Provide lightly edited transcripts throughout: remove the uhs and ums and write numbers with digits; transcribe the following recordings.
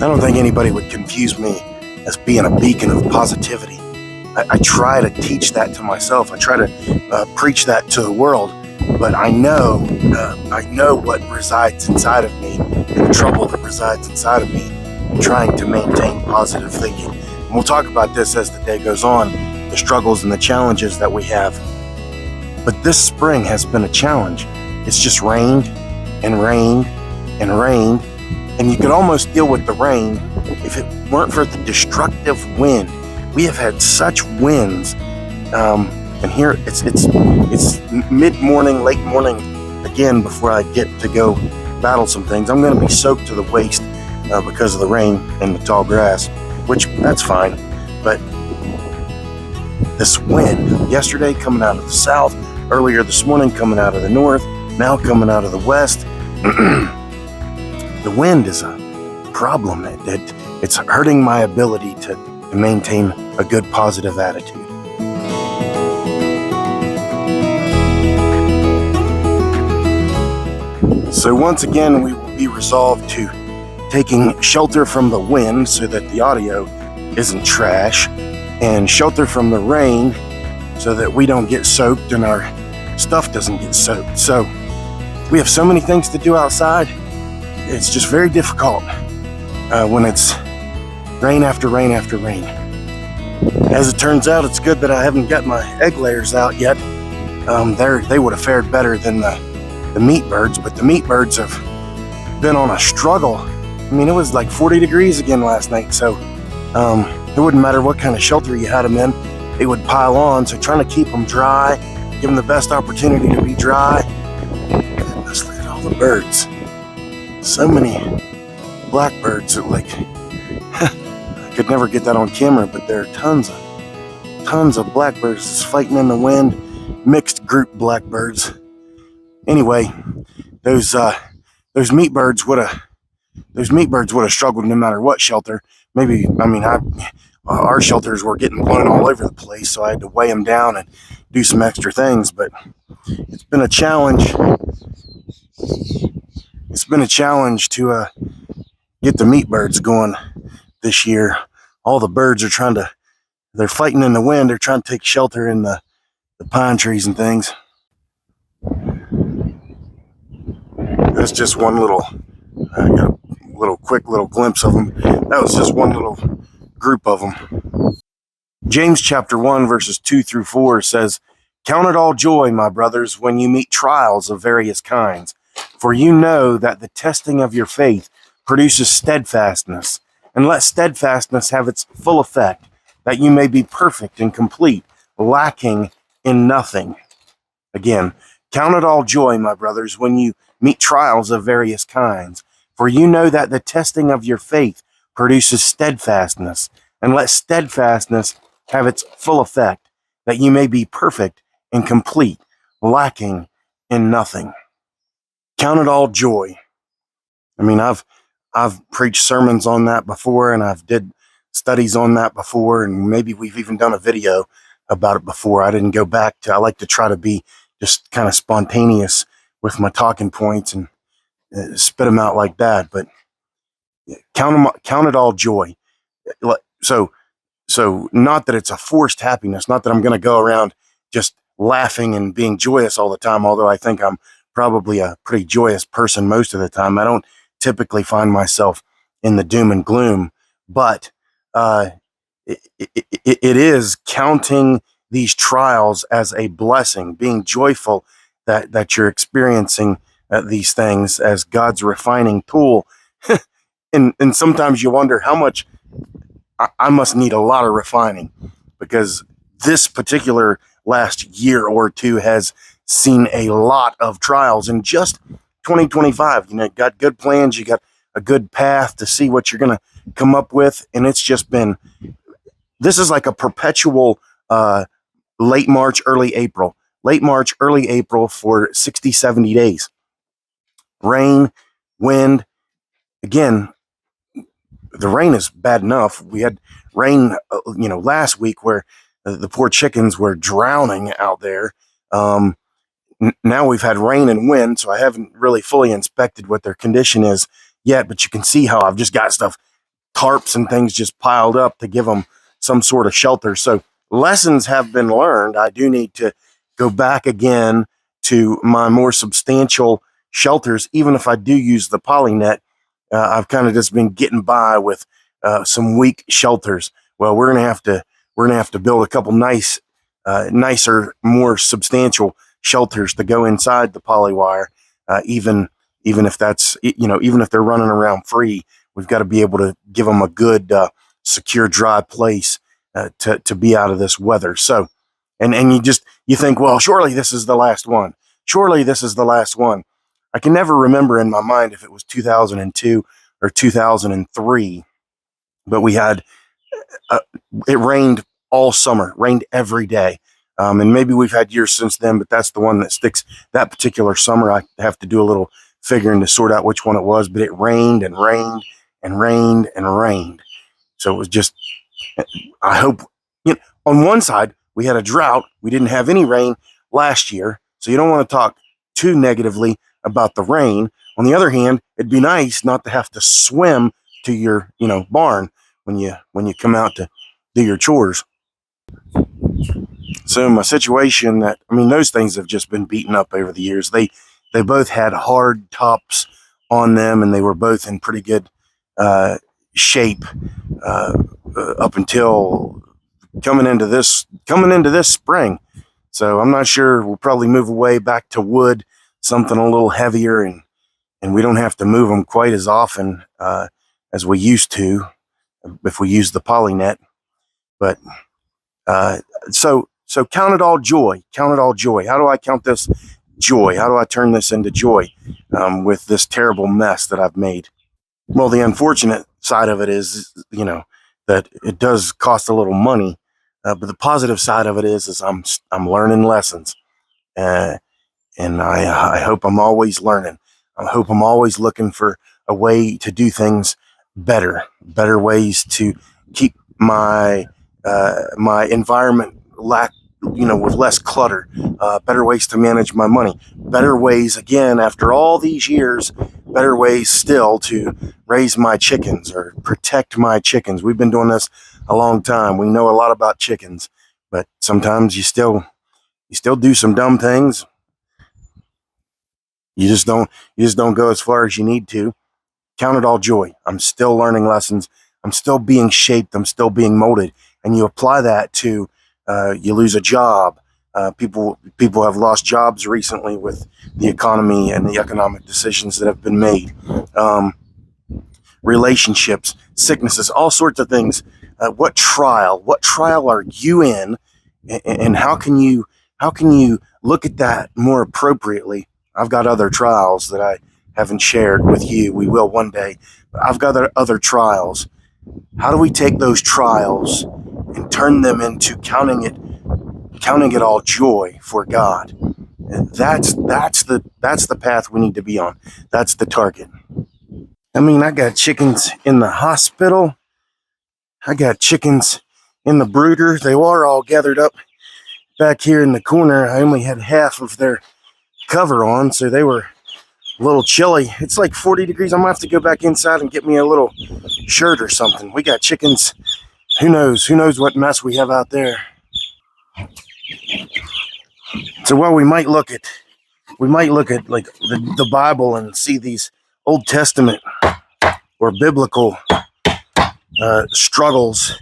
don't think anybody would confuse me as being a beacon of positivity. I try to teach that to myself. I try to preach that to the world, but I know what resides inside of me and the trouble that resides inside of me in trying to maintain positive thinking. And we'll talk about this as the day goes on, the struggles and the challenges that we have. But this spring has been a challenge. It's just rained and rained and rained, and you could almost deal with the rain if it weren't for the destructive wind. We have had such winds, and here it's mid-morning, late morning again before I get to go battle some things. I'm going to be soaked to the waist because of the rain and the tall grass, which that's fine. But this wind, yesterday coming out of the south, earlier this morning coming out of the north, now coming out of the west, the wind is a problem. It's hurting my ability to maintain a good positive attitude. So once again, we will be resolved to taking shelter from the wind so that the audio isn't trash, and shelter from the rain so that we don't get soaked and our stuff doesn't get soaked. So we have so many things to do outside. It's just very difficult when it's rain after rain after rain. As it turns out, it's good that I haven't got my egg layers out yet. They would have fared better than the meat birds, but the meat birds have been on a struggle. I mean, it was like 40 degrees again last night, so it wouldn't matter what kind of shelter you had them in, they would pile on. So trying to keep them dry, give them the best opportunity to be dry. Goodness, look at all the birds. So many blackbirds that I could never get that on camera, but there are tons of blackbirds just fighting in the wind, mixed group blackbirds. Anyway, those meat birds would have struggled no matter what shelter. Our shelters were getting blown all over the place, so I had to weigh them down and do some extra things. But it's been a challenge. It's been a challenge to get the meat birds going this year. All the birds are they're fighting in the wind. They're trying to take shelter in the pine trees and things. That's just one I got a quick little glimpse of them. That was just one little group of them. James chapter 1 verses 2 through 4 says, "Count it all joy, my brothers, when you meet trials of various kinds. For you know that the testing of your faith produces steadfastness. And let steadfastness have its full effect, that you may be perfect and complete, lacking in nothing." Again, count it all joy, my brothers, when you meet trials of various kinds. For you know that the testing of your faith produces steadfastness. And let steadfastness have its full effect, that you may be perfect and complete, lacking in nothing. Count it all joy. I mean, I've preached sermons on that before, and I've did studies on that before, and maybe we've even done a video about it before. I didn't go back I like to try to be just kind of spontaneous with my talking points and spit them out like that. But count it all joy. So not that it's a forced happiness, not that I'm going to go around just laughing and being joyous all the time, although I think I'm probably a pretty joyous person most of the time. I don't typically find myself in the doom and gloom, but it is counting these trials as a blessing, being joyful that you're experiencing these things as God's refining tool. and sometimes you wonder how much I must need a lot of refining, because this particular last year or two has seen a lot of trials. In just 2025, got good plans, you got a good path to see what you're going to come up with, and it's just been, this is like a perpetual late March, early April for 60, 70 days. Rain, wind. Again, the rain is bad enough. We had rain, last week where the poor chickens were drowning out there. Now we've had rain and wind, so I haven't really fully inspected what their condition is yet, but you can see how I've just got stuff tarps and things just piled up to give them some sort of shelter. So lessons have been learned. I do need to go back again to my more substantial shelters. Even if I do use the poly net, I've kind of just been getting by with some weak shelters. Well, we're gonna have to build a couple nicer, more substantial shelters to go inside the poly wire. Even if that's, even if they're running around free, we've got to be able to give them a good, secure, dry place to be out of this weather. So, and you think, well, surely this is the last one. Surely this is the last one. I can never remember in my mind if it was 2002 or 2003, but we had it rained all summer, rained every day. And maybe we've had years since then, but that's the one that sticks. That particular summer, I have to do a little figuring to sort out which one it was, but it rained and rained and rained and rained. So it was just, I hope, on one side, we had a drought. We didn't have any rain last year. So you don't want to talk too negatively about the rain. On the other hand, it'd be nice not to have to swim to your, barn when you come out to do your chores. So my situation those things have just been beaten up over the years. They both had hard tops on them, and they were both in pretty good shape up until coming into this spring. So I'm not sure. We'll probably move away back to wood, something a little heavier, and we don't have to move them quite as often as we used to if we use the poly net. But so count it all joy. Count it all joy. How do I count this joy? How do I turn this into joy with this terrible mess that I've made? Well, the unfortunate side of it is, that it does cost a little money, but the positive side of it is I'm learning lessons, and I hope I'm always learning. I hope I'm always looking for a way to do things better ways to keep my environment with less clutter, better ways to manage my money, better ways, again, after all these years, better ways still to raise my chickens or protect my chickens. We've been doing this a long time. We know a lot about chickens, but sometimes you still do some dumb things. You just don't go as far as you need to. Count it all joy. I'm still learning lessons. I'm still being shaped. I'm still being molded. And you apply that to you lose a job. People have lost jobs recently with the economy and the economic decisions that have been made. Relationships, sicknesses, all sorts of things. What trial are you in, and how can you look at that more appropriately? I've got other trials that I haven't shared with you. We will one day. But I've got other trials. How do we take those trials and turn them into counting it all joy for God? And that's the path we need to be on. That's the target. I got chickens in the hospital. I got chickens in the brooder. They were all gathered up back here in the corner. I only had half of their cover on, so they were a little chilly. It's like 40 degrees. I'm gonna have to go back inside and get me a little shirt or something. We got chickens. Who knows what mess we have out there. So while we might look at like the Bible and see these Old Testament or biblical struggles,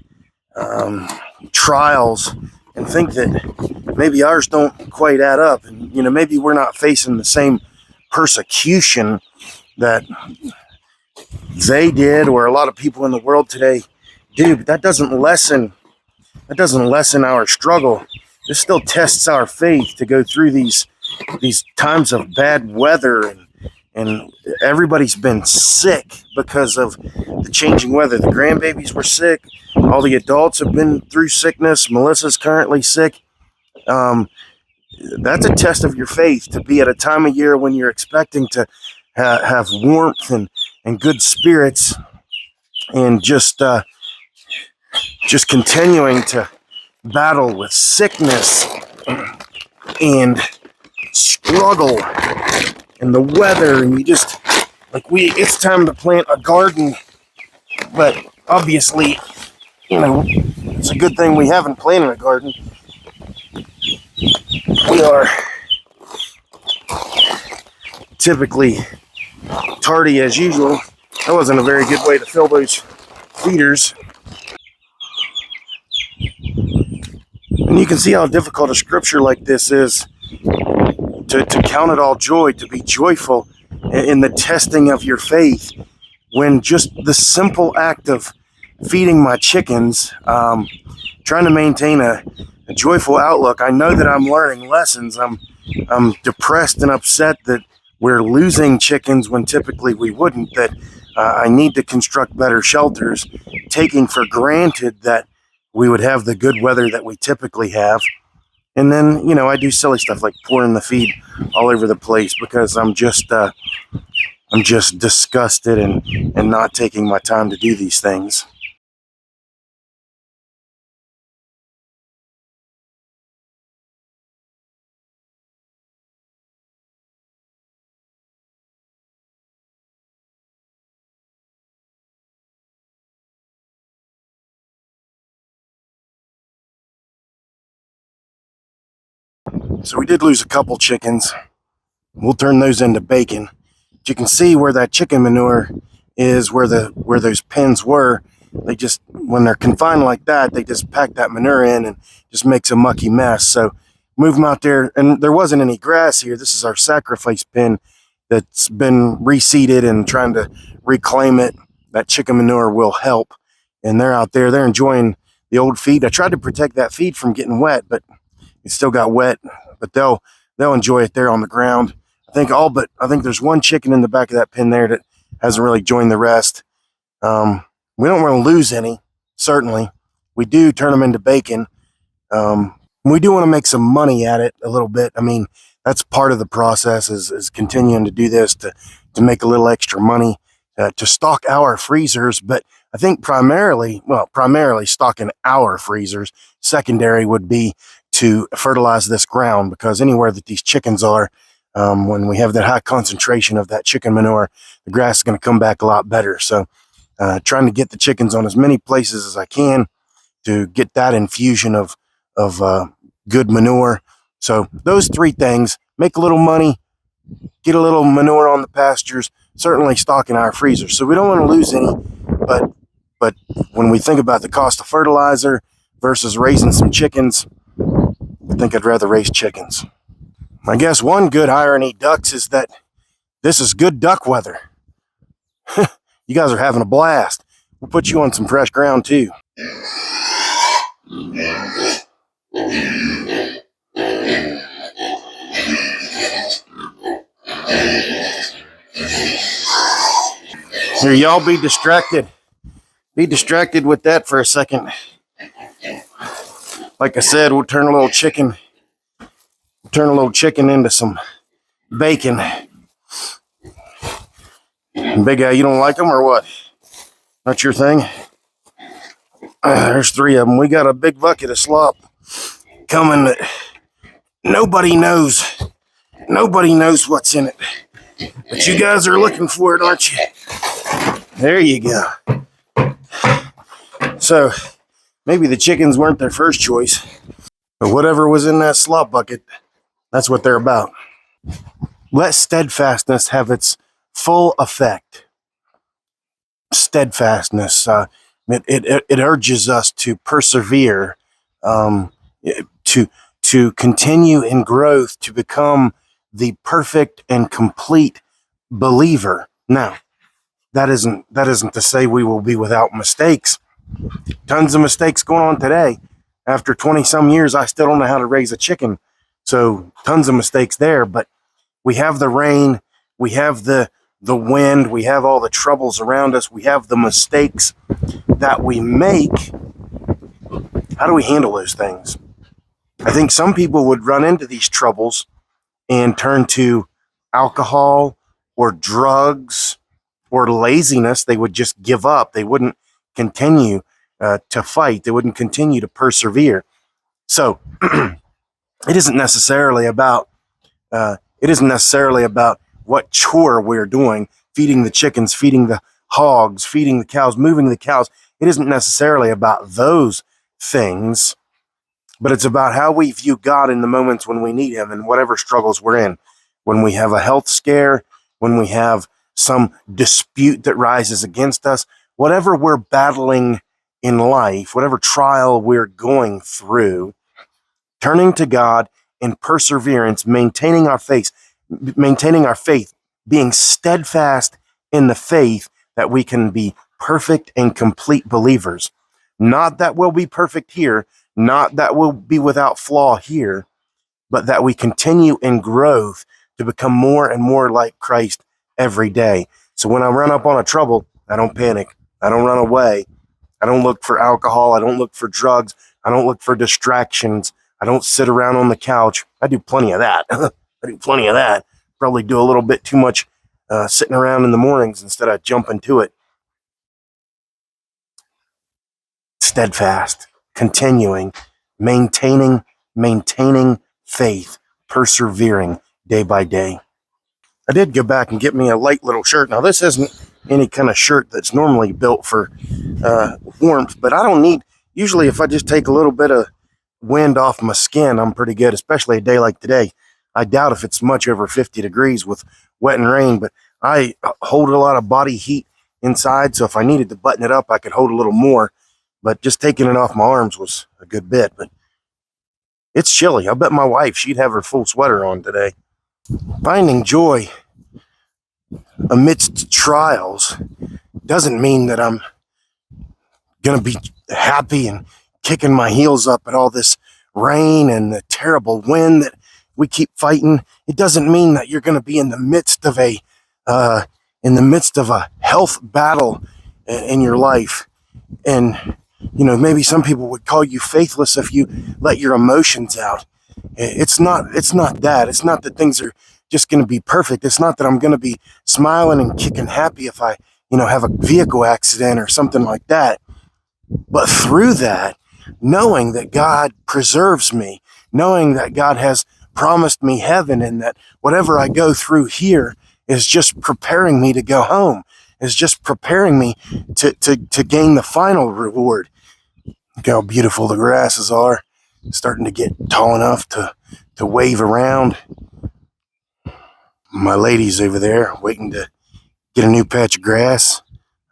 trials, and think that maybe ours don't quite add up, and maybe we're not facing the same persecution that they did or a lot of people in the world today do, but that doesn't lessen our struggle. This still tests our faith to go through these times of bad weather, and everybody's been sick because of the changing weather. The grandbabies were sick. All the adults have been through sickness. Melissa's currently sick. That's a test of your faith, to be at a time of year when you're expecting to have warmth and good spirits, and just continuing to battle with sickness and struggle and the weather, and you just it's time to plant a garden, but obviously, it's a good thing we haven't planted a garden. We are typically tardy as usual. That wasn't a very good way to fill those feeders. And you can see how difficult a scripture like this is to count it all joy, to be joyful in the testing of your faith, when just the simple act of feeding my chickens, trying to maintain a joyful outlook. I know that I'm learning lessons. I'm depressed and upset that we're losing chickens when typically we wouldn't, that I need to construct better shelters, taking for granted that we would have the good weather that we typically have. And then, I do silly stuff like pouring the feed all over the place because I'm just disgusted and not taking my time to do these things. So we did lose a couple chickens. We'll turn those into bacon. But you can see where that chicken manure is, where those pens were. They just, when they're confined like that, they just pack that manure in and just makes a mucky mess. So move them out there. And there wasn't any grass here. This is our sacrifice pen that's been reseeded and trying to reclaim it. That chicken manure will help. And they're out there. They're enjoying the old feed. I tried to protect that feed from getting wet, but it still got wet. But they'll enjoy it there on the ground. I think there's one chicken in the back of that pen there that hasn't really joined the rest. We don't want to lose any, certainly. We do turn them into bacon. We do want to make some money at it a little bit. I mean, that's part of the process is continuing to do this to make a little extra money, to stock our freezers. But I think primarily stocking our freezers. Secondary would be to fertilize this ground, because anywhere that these chickens are, when we have that high concentration of that chicken manure, the grass is going to come back a lot better. So trying to get the chickens on as many places as I can to get that infusion of good manure. So those three things: make a little money, get a little manure on the pastures, certainly stocking our freezers. So we don't want to lose any, but when we think about the cost of fertilizer versus raising some chickens, I think I'd rather raise chickens. I guess one good irony, ducks, is that this is good duck weather. You guys are having a blast. We'll put you on some fresh ground too. Here, y'all be distracted. Be distracted with that for a second. Like I said, we'll turn a little chicken into some bacon. Big guy, you don't like them or what? Not your thing? There's three of them. We got a big bucket of slop coming that nobody knows what's in it. But you guys are looking for it, aren't you? There you go. So maybe the chickens weren't their first choice, but whatever was in that slop bucket, that's what they're about. Let steadfastness have its full effect. Steadfastness, it urges us to persevere, to continue in growth, to become the perfect and complete believer. Now, that isn't to say we will be without mistakes. Tons of mistakes going on today. After 20 some years, I still don't know how to raise a chicken. So tons of mistakes there, but we have the rain, we have the wind, we have all the troubles around us, we have the mistakes that we make. How do we handle those things? I think some people would run into these troubles and turn to alcohol or drugs or laziness. They would just give up. They wouldn't continue to fight. They wouldn't continue to persevere. So it isn't necessarily about what chore we're doing, feeding the chickens, feeding the hogs, feeding the cows, moving the cows. It isn't necessarily about those things, but it's about how we view God in the moments when we need him and whatever struggles we're in. When we have a health scare, when we have some dispute that rises against us, whatever we're battling in life, whatever trial we're going through, turning to God in perseverance, maintaining our faith, being steadfast in the faith that we can be perfect and complete believers. Not that we'll be perfect here, not that we'll be without flaw here, but that we continue in growth to become more and more like Christ every day. So when I run up on a trouble, I don't panic. I don't run away. I don't look for alcohol. I don't look for drugs. I don't look for distractions. I don't sit around on the couch. I do plenty of that. Probably do a little bit too much sitting around in the mornings instead of jumping to it. Steadfast, continuing, maintaining faith, persevering day by day. I did go back and get me a light little shirt. Now, this isn't any kind of shirt that's normally built for warmth, but I don't need, usually if I just take a little bit of wind off my skin, I'm pretty good, especially a day like today. I doubt if it's much over 50 degrees with wet and rain, but I hold a lot of body heat inside, so if I needed to button it up, I could hold a little more, but just taking it off my arms was a good bit. But it's chilly. I bet my wife, she'd have her full sweater on today. Finding joy amidst trials doesn't mean that I'm going to be happy and kicking my heels up at all this rain and the terrible wind that we keep fighting. It doesn't mean that you're going to be in the midst of a health battle in your life. And, you know, maybe some people would call you faithless if you let your emotions out. It's not that. It's not that things are just going to be perfect. It's not that I'm going to be smiling and kicking happy if I, have a vehicle accident or something like that. But through that, knowing that God preserves me, knowing that God has promised me heaven and that whatever I go through here is just preparing me to go home, is just preparing me to gain the final reward. Look how beautiful the grasses are, starting to get tall enough to wave around. My lady's over there waiting to get a new patch of grass.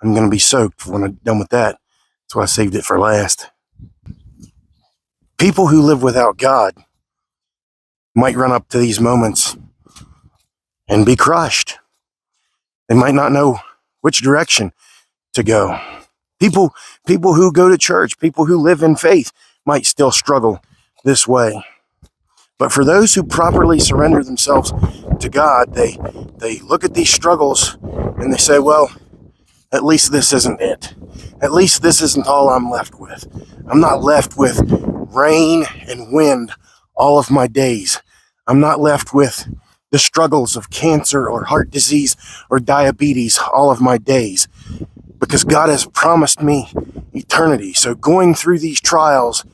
I'm going to be soaked when I'm done with that. That's why I saved it for last. People who live without God might run up to these moments and be crushed. They might not know which direction to go. People who go to church, people who live in faith might still struggle this way. But for those who properly surrender themselves to God, they look at these struggles and they say, well, at least this isn't it. At least this isn't all I'm left with. I'm not left with rain and wind all of my days. I'm not left with the struggles of cancer or heart disease or diabetes all of my days, because God has promised me eternity. So going through these trials,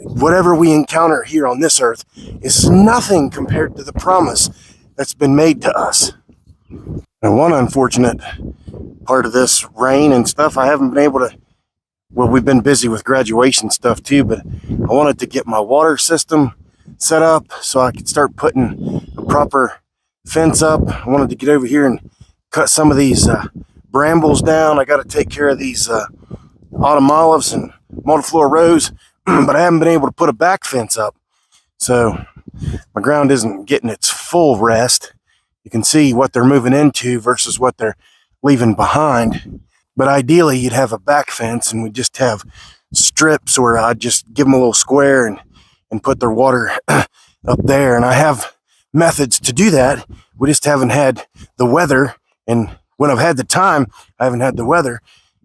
whatever we encounter here on this earth, is nothing compared to the promise that's been made to us. And one unfortunate part of this rain and stuff, I haven't been able to, well, we've been busy with graduation stuff too, but I wanted to get my water system set up so I could start putting a proper fence up. I wanted to get over here and cut some of these brambles down. I got to take care of these autumn olives and multiflora rose, but I haven't been able to put a back fence up. So my ground isn't getting its full rest. You can see what they're moving into versus what they're leaving behind. But ideally, you'd have a back fence and we'd just have strips where I'd just give them a little square and put their water up there. And I have methods to do that. We just haven't had the weather. And when I've had the time, I haven't had the weather.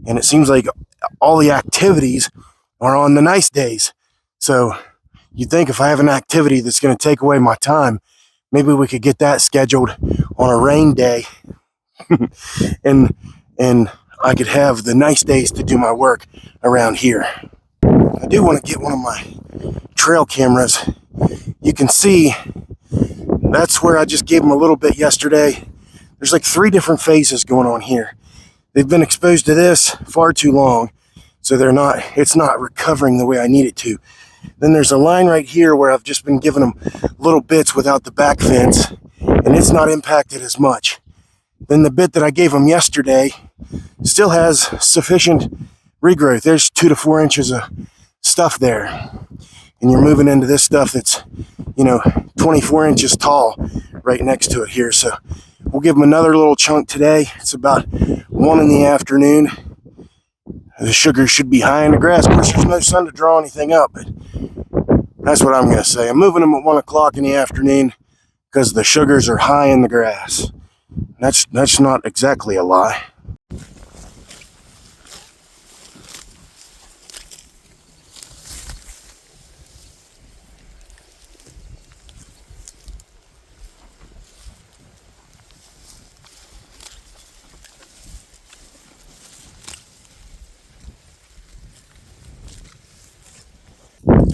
And it seems like all the activities are on the nice days. So you'd think if I have an activity that's going to take away my time, maybe we could get that scheduled on a rain day. and I could have the nice days to do my work around here. I do want to get one of my trail cameras. You can see that's where I just gave them a little bit yesterday. There's like 3 different phases going on here. they've been exposed to this far too long, so it's not recovering the way I need it to. Then there's a line right here where I've just been giving them little bits without the back fence, and it's not impacted as much. Then the bit that I gave them yesterday still has sufficient regrowth. There's 2 to 4 inches of stuff there. And you're moving into this stuff that's, 24 inches tall right next to it here. So we'll give them another little chunk today. It's about 1 in the afternoon. The sugar should be high in the grass. Of course, there's no sun to draw anything up, but that's what I'm going to say. I'm moving them at 1 o'clock in the afternoon because the sugars are high in the grass. That's not exactly a lie.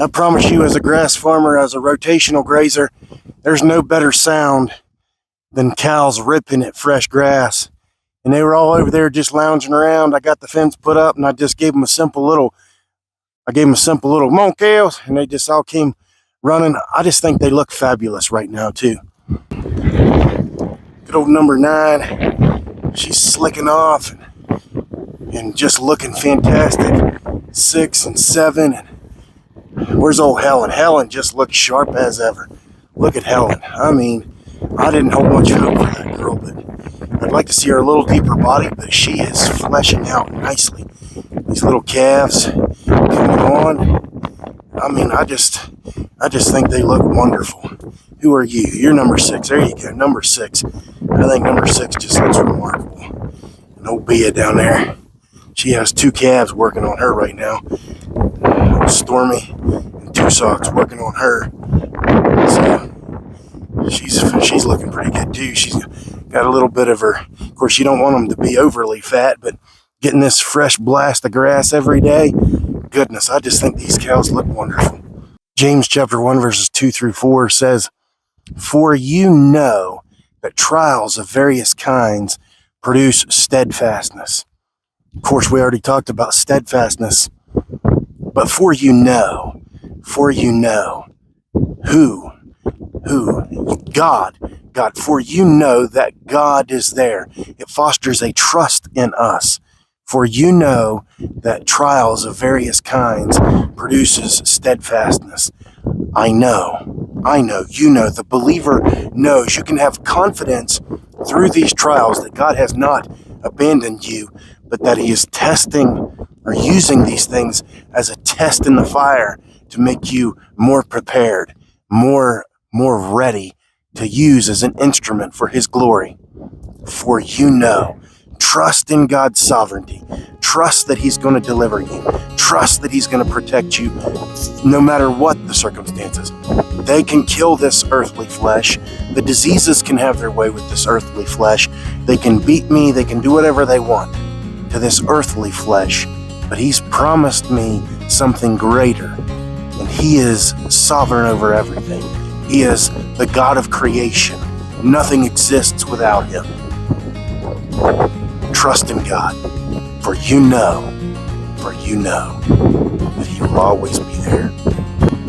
I promise you, as a grass farmer, as a rotational grazer, there's no better sound than cows ripping at fresh grass. And they were all over there just lounging around. I got the fence put up and I just gave them a simple little, come on cows, and they just all came running. I just think they look fabulous right now too. Good old number 9, she's slicking off and just looking fantastic. 6 and 7, and where's old Helen? Helen just looks sharp as ever. Look at Helen. I mean, I didn't hold much hope for that girl, but I'd like to see her a little deeper body, but she is fleshing out nicely. These little calves coming on. I mean, I just think they look wonderful. Who are you? You're number 6. There you go, number 6. I think number 6 just looks remarkable. And old Bea down there, she has 2 calves working on her right now. Stormy and 2 socks working on her. So she's looking pretty good too. She's got a little bit of her. Of course, you don't want them to be overly fat, but getting this fresh blast of grass every day, goodness, I just think these cows look wonderful. James chapter 1 verses 2 through 4 says, "For you know that trials of various kinds produce steadfastness." Of course, we already talked about steadfastness. But for you know, who, God, for you know that God is there. It fosters a trust in us. For you know that trials of various kinds produces steadfastness. I know, you know, the believer knows. You can have confidence through these trials that God has not abandoned you, but that He is testing or using these things as a test in the fire to make you more prepared, more ready to use as an instrument for His glory. For you know, trust in God's sovereignty. Trust that He's going to deliver you. Trust that He's going to protect you no matter what the circumstances. They can kill this earthly flesh. The diseases can have their way with this earthly flesh. They can beat me. They can do whatever they want to this earthly flesh. But He's promised me something greater, and He is sovereign over everything. He is the God of creation. Nothing exists without Him. Trust in God, for you know that He will always be there.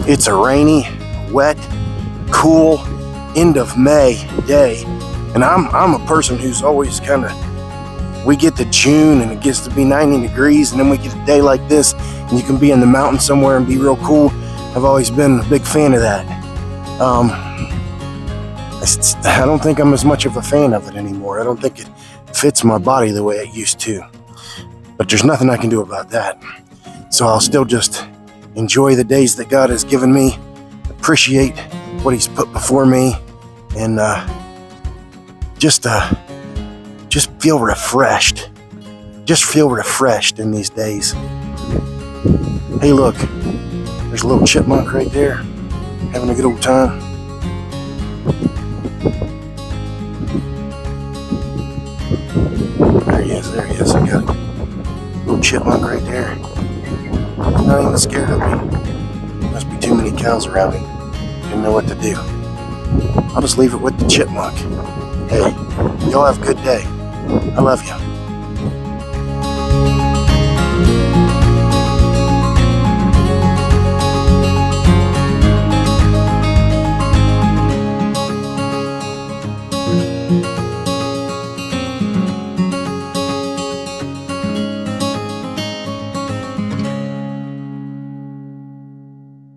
It's a rainy, wet, cool end of May day, and I'm a person who's always we get to June and it gets to be 90 degrees, and then we get a day like this and you can be in the mountains somewhere and be real cool. I've always been a big fan of that. I don't think I'm as much of a fan of it anymore. I don't think it fits my body the way it used to. But there's nothing I can do about that. So I'll still just enjoy the days that God has given me, appreciate what He's put before me, and just feel refreshed. Just feel refreshed in these days. Hey, look, there's a little chipmunk right there, having a good old time. There he is. I got a little chipmunk right there. Not even scared of me. Must be too many cows around him. Didn't know what to do. I'll just leave it with the chipmunk. Hey, y'all have a good day. I love you.